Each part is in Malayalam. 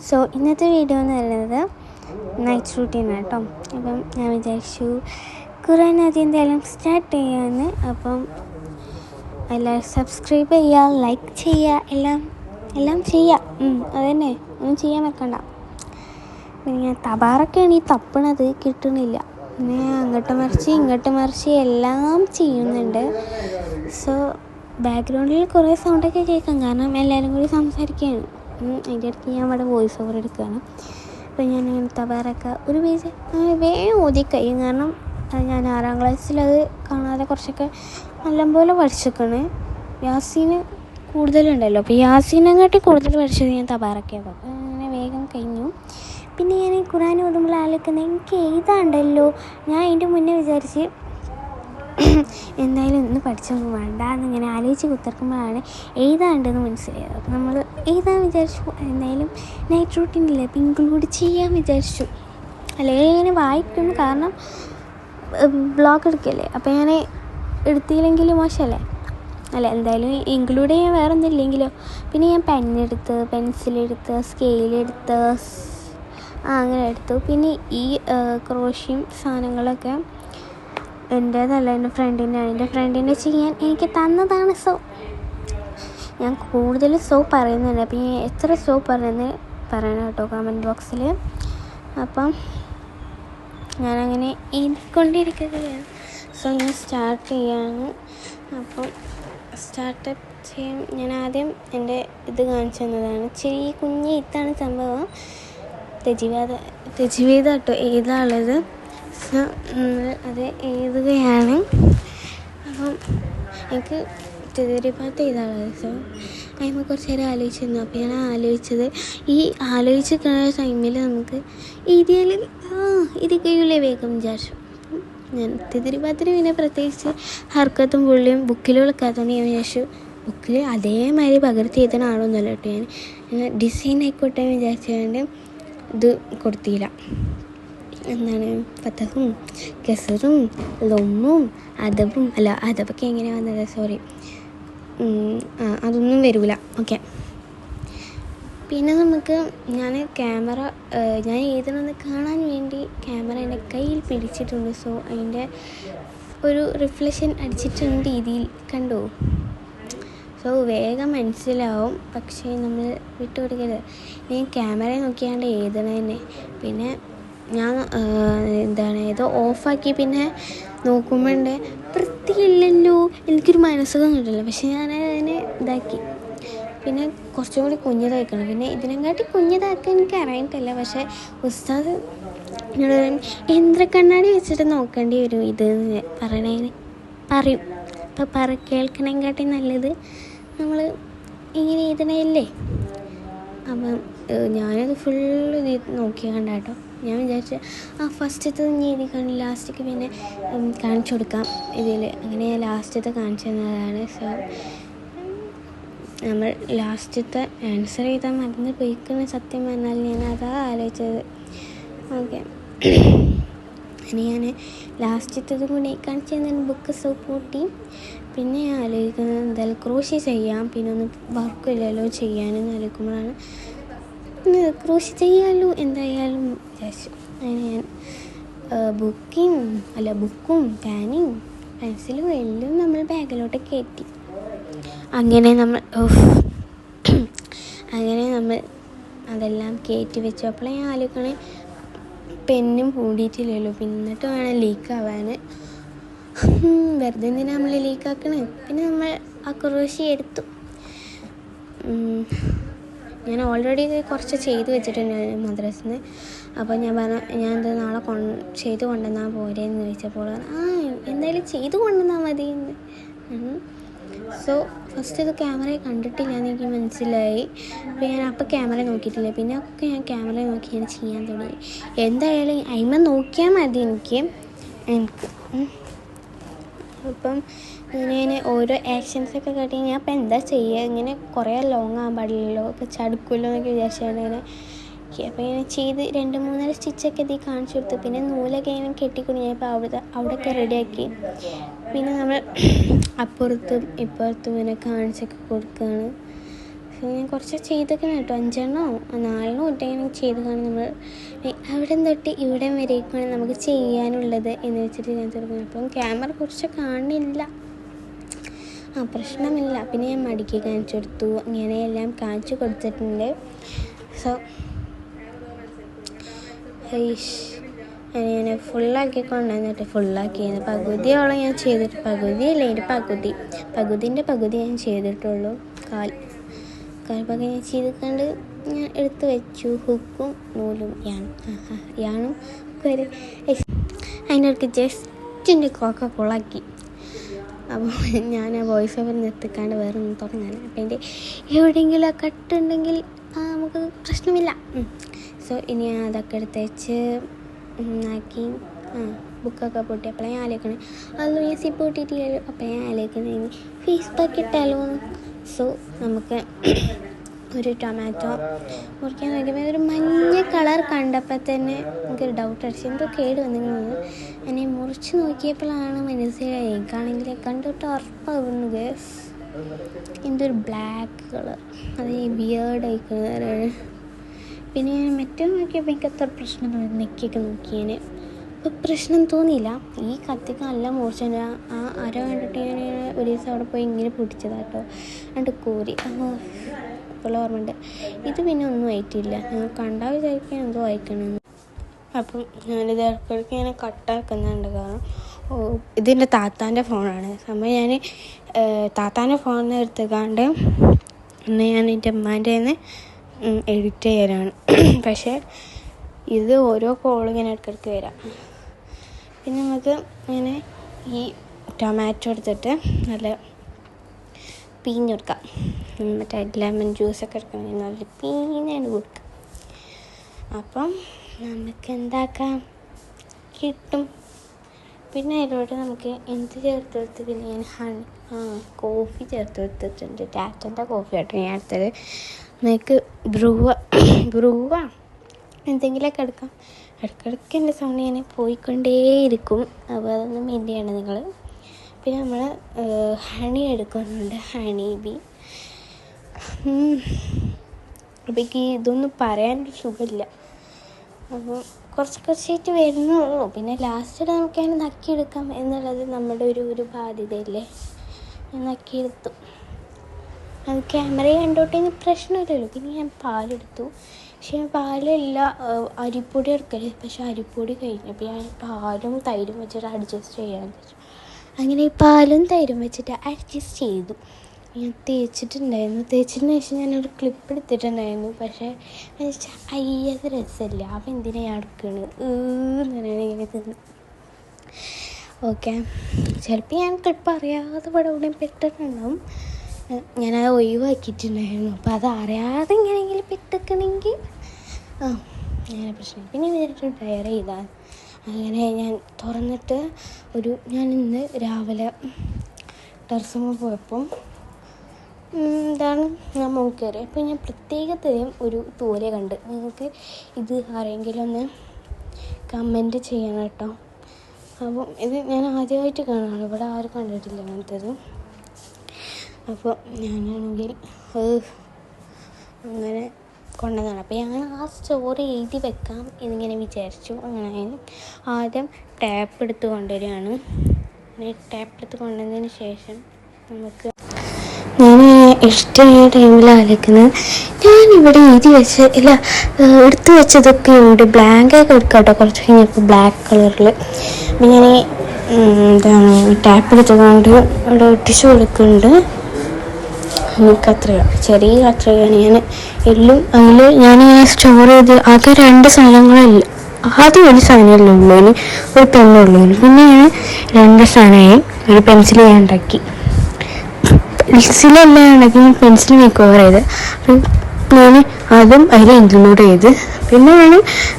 സോ ഇന്നത്തെ വീഡിയോ എന്ന് പറയുന്നത് നൈറ്റ് റൂട്ടീനാണ് കേട്ടോ. അപ്പം ഞാൻ വിചാരിച്ചു ഖുറാൻ ആദ്യം എന്തായാലും സ്റ്റാർട്ട് ചെയ്യാമെന്ന്. അപ്പം എല്ലാവരും സബ്സ്ക്രൈബ് ചെയ്യുക, ലൈക്ക് ചെയ്യുക, എല്ലാം ചെയ്യുക. അതുതന്നെ ഒന്നും ചെയ്യാൻ വെക്കണ്ട. പിന്നെ ഞാൻ തബാറൊക്കെയാണ് ഈ തപ്പണത്, കിട്ടണില്ല. പിന്നെ അങ്ങോട്ട് മറിച്ച് എല്ലാം ചെയ്യുന്നുണ്ട്. സോ ബാക്ക്ഗ്രൗണ്ടിൽ കുറേ സൗണ്ടൊക്കെ കേൾക്കാം, കാരണം എല്ലാവരും കൂടി സംസാരിക്കുകയാണ്. അതിൻ്റെ ഇടയ്ക്ക് ഞാൻ അവിടെ വോയിസ് ഓവർ എടുക്കുകയാണ്. അപ്പോൾ ഞാൻ തബാറൊക്കെ ഒരു പേജ് വേഗം ഓതിക്കഴിയും, കാരണം ഞാൻ 6ാം ക്ലാസ്സിലത് കാണാതെ കുറച്ചൊക്കെ നല്ലപോലെ പഠിച്ചേക്കാണ്. യാസീന് കൂടുതലുണ്ടല്ലോ, അപ്പോൾ യാസീനെക്കാട്ടി കൂടുതൽ പഠിച്ചത് ഞാൻ തബാറൊക്കെയാണ്. അപ്പോൾ അങ്ങനെ വേഗം കഴിഞ്ഞു. പിന്നെ ഞാൻ ഈ ഖുറാൻ ഓതുമ്പോൾ ആലോചിക്കുന്നത്, എനിക്ക് എഴുതാണ്ടല്ലോ. ഞാൻ അതിൻ്റെ മുന്നേ വിചാരിച്ച് എന്തായാലും ഇന്ന് പഠിച്ചൊന്നും വേണ്ട എന്നിങ്ങനെ ആലോചിച്ച് കുത്തിറക്കുമ്പോഴാണ് എഴുതാണ്ടെന്ന് മനസ്സിലായത്. അപ്പോൾ നമ്മൾ എഴുതാൻ വിചാരിച്ചു, എന്തായാലും നൈറ്റ് റൂട്ടീനില്ല, അപ്പോൾ ഇൻക്ലൂഡ് ചെയ്യാൻ വിചാരിച്ചു. അല്ലെങ്കിൽ ഇങ്ങനെ വായിക്കും, കാരണം ബ്ലോഗ് എടുക്കല്ലേ. അപ്പോൾ ഞാൻ എടുത്തില്ലെങ്കിൽ മോശമല്ലേ. എന്തായാലും ഇൻക്ലൂഡ് ചെയ്യാൻ വേറെ ഒന്നും ഇല്ലെങ്കിലോ. പിന്നെ ഞാൻ പെന്നെടുത്ത്, പെൻസിലെടുത്ത്, സ്കെയിലെടുത്ത്, അങ്ങനെ എടുത്തു. പിന്നെ ഈ ക്രോഷ്യം സാധനങ്ങളൊക്കെ എൻ്റേതല്ല, എൻ്റെ ഫ്രണ്ടിൻ്റെ ചെയ്യാൻ എനിക്ക് തന്നതാണ്. സോ ഞാൻ കൂടുതൽ പറയുന്നുണ്ട്. അപ്പം ഞാൻ എത്ര പറയുന്നത് പറയണം കേട്ടോ കമൻറ്റ് ബോക്സിൽ. അപ്പം ഞാനങ്ങനെ എഴുതിക്കൊണ്ടിരിക്കുകയാണ്. സോ ഞാൻ സ്റ്റാർട്ട് ചെയ്യാണ്. അപ്പം സ്റ്റാർട്ട് ചെയ്യാൻ ഞാൻ ആദ്യം എൻ്റെ ഇത് കാണിച്ചു തന്നതാണ്. ചെറിയ കുഞ്ഞ് ഇത്താണ് സംഭവം. തെജിവേദ കേട്ടോ എഴുതാനുള്ളത്. സോ അത് എഴുതുകയാണ്. അപ്പം എനിക്ക് തെതിരിപ്പാത്ത് എഴുതാനുള്ളത്. സോ അതിന് കുറച്ച് നേരം ആലോചിച്ചിരുന്നു. അപ്പോൾ ഞാൻ ആലോചിച്ച് കഴിഞ്ഞ ടൈമിൽ നമുക്ക് എഴുതിയാൽ ഇത് കഴിയില്ലേ വേഗം വിചാരിച്ചു. ഞാൻ തെതിരിപ്പാത്തിന് പിന്നെ പ്രത്യേകിച്ച് ഹർക്കത്തും പുള്ളിയും ബുക്കിൽ വിളിക്കാത്തതുകൊണ്ട് ഞാൻ വിചാരിച്ചു ബുക്കിൽ അതേമാതിരി പകർത്തി എഴുതാനാണോന്നല്ല കേട്ടോ. ഞാൻ ഡിസൈൻ ആയിക്കോട്ടെ വിചാരിച്ചുകൊണ്ട് ഇത് കൊടുത്തില്ല. എന്താണ് ഫതഹും കസറും ലൊമ്മും അദബൊക്കെ എങ്ങനെ വന്നത്, സോറി, അതൊന്നും വരില്ല. ഓക്കെ. പിന്നെ നമുക്ക് ഞാൻ എഴുതണമെന്ന് കാണാൻ വേണ്ടി ക്യാമറ എൻ്റെ കയ്യിൽ പിടിച്ചിട്ടുണ്ട്. സോ അതിൻ്റെ ഒരു റിഫ്ലക്ഷൻ അടിച്ചിട്ടുണ്ട്, രീതിയിൽ കണ്ടോ. സോ വേഗം മനസ്സിലാവും, പക്ഷേ നമ്മൾ വിട്ടുകൊടുക്കരുത്. ഞാൻ ക്യാമറ നോക്കിയാണ്ട് എഴുതണ തന്നെ. പിന്നെ ഞാൻ ഏതോ ഓഫാക്കി പിന്നെ നോക്കുമ്പോണ്ട് വൃത്തിയില്ലല്ലോ, എനിക്കൊരു മനസ്സുഖം കിട്ടില്ല. പക്ഷെ ഞാൻ അതിനെ ഇതാക്കി. പിന്നെ കുറച്ചും കൂടി കുഞ്ഞതാക്കണം. പിന്നെ ഇതിനെക്കാട്ടി കുഞ്ഞതാക്കാൻ എനിക്ക് അറിയിട്ടില്ല. പക്ഷേ ഉസ്താദ് എന്നോട് യന്ത്രക്കണ്ണാടി വെച്ചിട്ട് നോക്കേണ്ടി വരും ഇത് പറയും. അപ്പോൾ കേൾക്കണേക്കാട്ടി നല്ലത് നമ്മൾ ഇങ്ങനെ എഴുതണല്ലേ. അപ്പം ഞാനത് ഫുള്ള് ഇത് നോക്കിയാണ്ട് കേട്ടോ. ഞാൻ വിചാരിച്ചു ഫസ്റ്റത്തെ ഇനി എഴുതി കാണും, ലാസ്റ്റേക്ക് പിന്നെ കാണിച്ചു കൊടുക്കാം ഇതിൽ. അങ്ങനെ ലാസ്റ്റത്തെ കാണിച്ചു തന്നതാണ്. സോ നമ്മൾ ലാസ്റ്റത്തെ ആൻസർ ചെയ്താൽ മറന്ന് പോയിക്കുന്ന, സത്യം പറഞ്ഞാൽ ഞാൻ അതാ ആലോചിച്ചത്. ഓക്കെ. ഇനി ഞാൻ ലാസ്റ്റത്തതും കൂടി കാണിച്ചു തന്നെ ബുക്ക് സപ്പോർട്ടി. പിന്നെ ഞാൻ ആലോചിക്കുന്നത് എന്തായാലും ക്രോഷ്യ ചെയ്യാം, പിന്നെ ഒന്നും വർക്കില്ലല്ലോ ചെയ്യാനെന്ന് ആലോചിക്കുമ്പോഴാണ് ക്രോഷ്യ ചെയ്യാമല്ലോ എന്തായാലും വിചാരിച്ചു. അങ്ങനെ ഞാൻ ബുക്കും പാനും പെൻസിലും എല്ലാം നമ്മൾ ബാഗിലോട്ട് കയറ്റി. അങ്ങനെ നമ്മൾ അതെല്ലാം കയറ്റി വെച്ചു. അപ്പോഴേ ഞാൻ ആലോചിക്കണേ പെന്നും പൂടിയിട്ടില്ലല്ലോ, എന്നിട്ട് വേണം ലീക്കാവാൻ. വെറുതെ എന്തിനാ നമ്മൾ ലീക്കാക്കണേ. പിന്നെ നമ്മൾ ആ ക്രോഷ്യ എടുത്തു. ഞാൻ ഓൾറെഡി കുറച്ച് ചെയ്ത് വെച്ചിട്ടുണ്ട് മദ്രസയിൽ നിന്ന്. അപ്പോൾ ഞാൻ എന്താ നാളെ ചെയ്ത് കൊണ്ടുവന്നാൽ പോരെ എന്ന് ചോദിച്ചപ്പോൾ എന്തായാലും ചെയ്ത് കൊണ്ടുവന്നാൽ മതി എന്ന്. സോ ഫസ്റ്റ് ഇത് ക്യാമറയെ കണ്ടിട്ടില്ല എന്ന് എനിക്ക് മനസ്സിലായി. അപ്പോൾ ഞാൻ ക്യാമറ നോക്കിയിട്ടില്ല. പിന്നെ ഒക്കെ ഞാൻ ക്യാമറ നോക്കി ഞാൻ ചെയ്യാൻ തുടങ്ങി. എന്തായാലും അതിന്മേൽ നോക്കിയാൽ മതി എനിക്ക്. അപ്പം ഇങ്ങനെ ഓരോ ആക്ഷൻസൊക്കെ കാട്ടി ഞാൻ അപ്പം എന്താ ചെയ്യുക, ഇങ്ങനെ കുറേ ലോങ് ആകാൻ പാടില്ലല്ലോ, അപ്പോൾ ചടുക്കുമല്ലോ എന്നൊക്കെ വിചാരിച്ചാണ് ഇങ്ങനെ. അപ്പോൾ ഇങ്ങനെ ചെയ്ത് 2-3 സ്റ്റിച്ചൊക്കെ ഇതിൽ കാണിച്ചു കൊടുത്തു. പിന്നെ നൂലൊക്കെ ഇങ്ങനെ കെട്ടിക്കുടിഞ്ഞപ്പോൾ അവിടെയൊക്കെ റെഡിയാക്കി. പിന്നെ നമ്മൾ അപ്പുറത്തും ഇപ്പുറത്തും ഇങ്ങനെ കാണിച്ചൊക്കെ കൊടുക്കുകയാണ്. ഞാൻ കുറച്ച് ചെയ്തൊക്കെ കേട്ടോ, 5 4 ഒറ്റങ്ങനെ ചെയ്ത് കാണും. നമ്മൾ അവിടെ തൊട്ട് ഇവിടെ വരേക്കാണ് നമുക്ക് ചെയ്യാനുള്ളത് എന്ന് വെച്ചിട്ട് ഞാൻ തുടങ്ങുന്നത്. അപ്പം ക്യാമറ കുറച്ച് കാണില്ല, പ്രശ്നമില്ല. പിന്നെ ഞാൻ മടക്കി കാണിച്ചു കൊടുത്തു, ഇങ്ങനെയെല്ലാം കാണിച്ചു കൊടുത്തിട്ടുണ്ട്. സോ ഞാൻ ഫുള്ളാക്കി കൊണ്ടുവന്നിട്ട് ഫുള്ളാക്കിയത് പകുതിയോളം ഞാൻ ചെയ്തിട്ട്, പകുതിയല്ല അതിൻ്റെ പകുതിൻ്റെ പകുതി ഞാൻ ചെയ്തിട്ടുള്ളൂ. കാൽ പകുതി ഞാൻ ചെയ്തിട്ടുണ്ട്. ഞാൻ എടുത്ത് വെച്ചു ഹുക്കും നൂലും യാണും ഒരു അതിൻ്റെ അടുത്ത് ജസ്റ്റ് എൻ്റെ ഫുള്ളാക്കി. അപ്പോൾ ഞാൻ ആ വോയിസ് ഓവർ നിർത്തിക്കാണ്ട് വേറെ ഒന്നും തുടങ്ങാൻ. അപ്പോൾ എൻ്റെ എവിടെയെങ്കിലും ആ കട്ടുണ്ടെങ്കിൽ നമുക്ക് പ്രശ്നമില്ല. സോ ഇനി ഞാൻ അതൊക്കെ എടുത്ത് വെച്ച് ആക്കി ബുക്കൊക്കെ പൊട്ടി. അപ്പോൾ ഞാൻ ആലോചിക്കണേ അത് ഞാൻ സിപ്പ് പൊട്ടിയിട്ടില്ലല്ലോ. അപ്പോൾ ഞാൻ ആലോചിക്കണേ ഇനി ഫേസ് പാക്ക് ഇട്ടാലോ. സോ നമുക്ക് ഒരു ടൊമാറ്റോ മുറിക്കാൻ നോക്കിയപ്പോൾ ഒരു മഞ്ഞ കളർ കണ്ടപ്പോൾ തന്നെ എനിക്കൊരു ഡൗട്ട് അടിച്ചു, എന്തോ കേട് വന്നിരുന്നത്. എന്നെ മുറിച്ച് നോക്കിയപ്പോഴാണ് മനസ്സിലായി, എനിക്കാണെങ്കിൽ കണ്ടിട്ട് ഉറപ്പാകുന്നു ഗേസ് എന്തൊരു ബ്ലാക്ക് കളർ, അത് ഈ ബിയേർഡ് ആയിക്കുന്നവരാണ്. പിന്നെ ഞാൻ മറ്റേ നോക്കിയപ്പോൾ എനിക്ക് അത്ര പ്രശ്നം തോന്നി, നെക്കിയൊക്കെ നോക്കിയതിന് അപ്പോൾ പ്രശ്നം തോന്നിയില്ല. ഈ കത്തിക്ക് നല്ല മുറിച്ചതിൻ്റെ ആ അര കണ്ടിട്ട് ഞാൻ ഒരു ദിവസം അവിടെ പോയി ഇങ്ങനെ പൊടിച്ചതാട്ടോ, എന്നിട്ട് കോരി. അപ്പോൾ ഓർമ്മയുണ്ട്. ഇത് പിന്നെ ഒന്നും ആയിട്ടില്ല, ഞങ്ങൾ കണ്ടാൽ വിചാരിക്കാൻ എന്തോ വായിക്കണമെന്ന്. അപ്പം ഞാനിത് ഇടയ്ക്കിടയ്ക്ക് ഇങ്ങനെ കട്ടാക്കുന്നുണ്ട്. കാരണം ഇതിൻ്റെ താത്താൻ്റെ ഫോണാണ് സംഭവം. ഞാൻ താത്താൻ്റെ ഫോണിൽ നിന്ന് എടുത്തുകൊണ്ട് ഇന്ന് ഞാൻ എൻ്റെ അമ്മാൻ്റെ നിന്ന് എഡിറ്റ് ചെയ്യാനാണ്. പക്ഷേ ഇത് ഓരോ കോളും ഇങ്ങനെ ഇടയ്ക്കിടയ്ക്ക് വരാം. പിന്നെ നമുക്ക് ഇങ്ങനെ ഈ ടൊമാറ്റോ എടുത്തിട്ട് നല്ല പിഴിഞ്ഞെടുക്കാം. മറ്റേ ലെമൺ ജ്യൂസൊക്കെ എടുക്കണമെങ്കിൽ നല്ല പിഴിഞ്ഞാണ് കൊടുക്കുക. അപ്പം നമുക്ക് എന്താക്കാം കിട്ടും. പിന്നെ അതിലൂടെ നമുക്ക് എന്ത് ചേർത്ത് കൊടുത്ത്, പിന്നെ ഞാൻ കോഫി ചേർത്ത് കൊടുത്തിട്ടുണ്ട്. ടാറ്റൻ്റെ കോഫി ആട്ടോ ഞാൻ എടുത്തത്. നമുക്ക് ബ്രൂവ എന്തെങ്കിലുമൊക്കെ എടുക്കാം. ഇടയ്ക്കിടയ്ക്ക് എൻ്റെ സൗണ്ട് ഞാൻ പോയിക്കൊണ്ടേയിരിക്കും, അപ്പോൾ അതൊന്നും മെയിൻ്റ് ചെയ്യണം നിങ്ങൾ. പിന്നെ നമ്മൾ ഹണി എടുക്കുന്നുണ്ട്, ഹണി ബി. അപ്പോൾ എനിക്ക് ഇതൊന്നും പറയാനൊരു സുഖമില്ല. അപ്പോൾ കുറച്ചായിട്ട് വരുന്നുള്ളൂ. പിന്നെ ലാസ്റ്റ് നമുക്കതിനെ നക്കിയെടുക്കാം എന്നുള്ളത് നമ്മുടെ ഒരു ബാധ്യതയല്ലേ. ഞാൻ നക്കിയെടുത്തു. അത് ക്യാമറയെ കണ്ടോട്ടേന്ന് പ്രശ്നമില്ലല്ലോ. പിന്നെ ഞാൻ പാലെടുത്തു. പക്ഷേ ഞാൻ പാലല്ല അരിപ്പൊടി എടുക്കല്. പക്ഷെ അരിപ്പൊടി കഴിഞ്ഞപ്പോൾ ഞാൻ പാലും തൈരും വെച്ചിട്ട് അഡ്ജസ്റ്റ് ചെയ്യാമെന്ന് വെച്ചു. അങ്ങനെ ഈ പാലും തൈരും വെച്ചിട്ട് അഡ്ജസ്റ്റ് ചെയ്തു. ഞാൻ തേച്ചിട്ടുണ്ടായിരുന്നു. തേച്ചതിന് ശേഷം ഞാനൊരു ക്ലിപ്പ് എടുത്തിട്ടുണ്ടായിരുന്നു. പക്ഷേ അത് രസമില്ല. അപ്പം എന്തിനാണ് ഞാൻ എടുക്കുന്നത് എന്നാണ് ഇങ്ങനെ തിന്ന്. ഓക്കെ, ചിലപ്പോൾ ഞാൻ ക്ലിപ്പ് അറിയാതെ ഇവിടെ എവിടെയും പെട്ടിട്ടുണ്ടാവും. ഞാനത് ഒഴിവാക്കിയിട്ടുണ്ടായിരുന്നു. അപ്പോൾ അത് അറിയാതെ ഇങ്ങനെയെങ്കിലും പെട്ടിക്കണമെങ്കിൽ അങ്ങനെ പ്രശ്നം. പിന്നെ വിചാരിച്ചു ഡയറി ചെയ്താൽ. അങ്ങനെ ഞാൻ തുറന്നിട്ട് ഞാൻ ഇന്ന് രാവിലെ ടെറസിൽ പോയപ്പം എന്താണ് ഞാൻ നോക്കിയത്. അപ്പോൾ ഞാൻ പ്രത്യേകതരം ഒരു തൂര കണ്ട്. നിങ്ങൾക്ക് ഇത് ആരെങ്കിലും ഒന്ന് കമൻറ്റ് ചെയ്യണം കേട്ടോ. അപ്പം ഇത് ഞാൻ ആദ്യമായിട്ട് കാണാണ്, ഇവിടെ ആരും കണ്ടിട്ടില്ല അങ്ങനത്തേത്. അപ്പോൾ ഞാനാണെങ്കിൽ അങ്ങനെ കൊണ്ടുവന്നതാണ്. അപ്പോൾ ഞാൻ ആ സ്റ്റോറി എഴുതി വെക്കാം എന്നിങ്ങനെ വിചാരിച്ചു. അങ്ങനെ ആദ്യം ടാപ്പ് എടുത്ത് കൊണ്ടുവരികയാണ്. ടാപ്പ് എടുത്ത് കൊണ്ടുവന്നതിന് ശേഷം നമുക്ക് ഞാൻ ഇഷ്ടമായ ടൈമിൽ ആലോചിക്കുന്നത് ഞാനിവിടെ എഴുതി ഇല്ല എടുത്ത് വെച്ചതൊക്കെ ഉണ്ട്. ബ്ലാങ്കൊക്കെ എടുക്കാം കേട്ടോ കുറച്ച് കഴിഞ്ഞപ്പോൾ ബ്ലാക്ക് കളറിൽ. അപ്പം ഞാൻ എന്താണ് ടാപ്പ് എടുത്തുകൊണ്ട് അവിടെ ഒട്ടിച്ച് കൊടുക്കുന്നുണ്ട്. കത്രിക, ചെറിയ കത്രികയാണ്. ഞാൻ എല്ലാം അതിൽ ഞാൻ സ്റ്റോർ ചെയ്ത് ആകെ 2 സാധനങ്ങളല്ല, ആദ്യം ഒരു സാധനമല്ലേ ഉള്ളൂ, ഇനി ഒരു പെണ്ണുള്ളൂ. പിന്നെ ഞാൻ 2 സാധനമായി ഒരു പെൻസിൽ ഞാൻ ഉണ്ടാക്കി. പെൻസിലെല്ലാം ഉണ്ടാക്കി ഞാൻ പെൻസിൽ മേക്ക് ഓവർ ചെയ്ത് ഞാൻ അതും അതിൽ ഇൻക്ലൂഡ് ചെയ്ത്. പിന്നെ ഞാൻ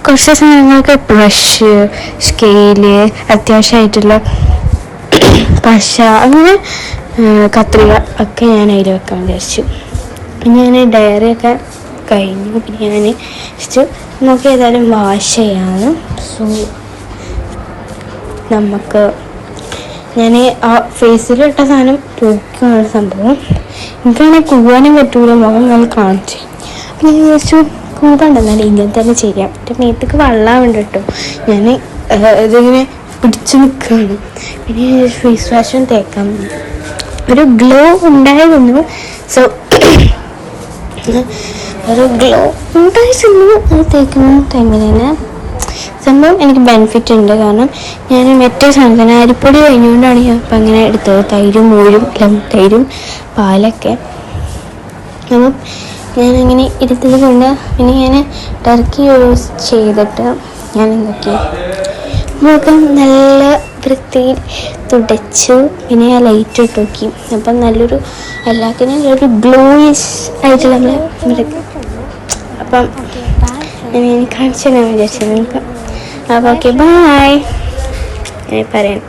കുറച്ച് സാധനങ്ങൾക്ക് ബ്രഷ്, സ്കെയില്, അത്യാവശ്യമായിട്ടുള്ള പശ, അങ്ങനെ കത്രിക ഒക്കെ ഞാൻ അതിൽ വെക്കാൻ വിചാരിച്ചു. പിന്നെ ഞാൻ ഡയറിയൊക്കെ കഴിഞ്ഞു. പിന്നെ ഞാൻ ജസ്റ്റ് നമുക്ക് ഏതായാലും വാഷ് ചെയ്യാമെന്ന്. സോ നമുക്ക് ഞാൻ ആ ഫേസിലിട്ട സാധനം തൂക്കാണ് സംഭവം. എനിക്കാണെങ്കിൽ കൂവാനും പറ്റൂല, മുഖം നല്ല കാണിച്ച്. അപ്പം ഞാൻ വിചാരിച്ചു കൂവണ്ടെന്നാലും ഇങ്ങനെ തന്നെ ചെയ്യാം. എൻ്റെ മേത്തേക്ക് വെള്ളമുണ്ട് കേട്ടോ, ഞാൻ ഇതിങ്ങനെ പിടിച്ചു നിൽക്കുകയാണ്. പിന്നെ ഫേസ് വാഷും തേക്കാം, ഒരു ഗ്ലോ ഉണ്ടായിരുന്നു. സോ ഒരു ഗ്ലോ ഉണ്ടായിരുന്നു. അത് തേക്കുന്ന ടൈമിൽ തന്നെ സംഭവം എനിക്ക് ബെനിഫിറ്റ് ഉണ്ട്. കാരണം ഞാൻ മറ്റേ സാധനം അരിപ്പൊടി കഴിഞ്ഞുകൊണ്ടാണ് ഞാൻ അപ്പം അങ്ങനെ എടുത്തത്. തൈരും മോരും തൈരും പാലൊക്കെ. അപ്പം ഞാനങ്ങനെ എടുത്തത് കൊണ്ട് പിന്നെ ഞാൻ ടർക്കി യൂസ് ചെയ്തിട്ട് ഞാൻ എന്തൊക്കെ മുഖം നല്ല വൃത്തിയിൽ തുടച്ചു. പിന്നെ ഞാൻ ലൈറ്റ് ഇട്ട് നോക്കി. അപ്പം നല്ലൊരു എല്ലാത്തിനും നല്ലൊരു ഗ്ലോയിഷ് ആയിട്ട് നമ്മൾ അപ്പം ഞാൻ കാണിച്ചു തരാൻ വിചാരിച്ചത് നിങ്ങൾക്ക്. അപ്പോൾ ഓക്കെ, ബൈ പറയാം.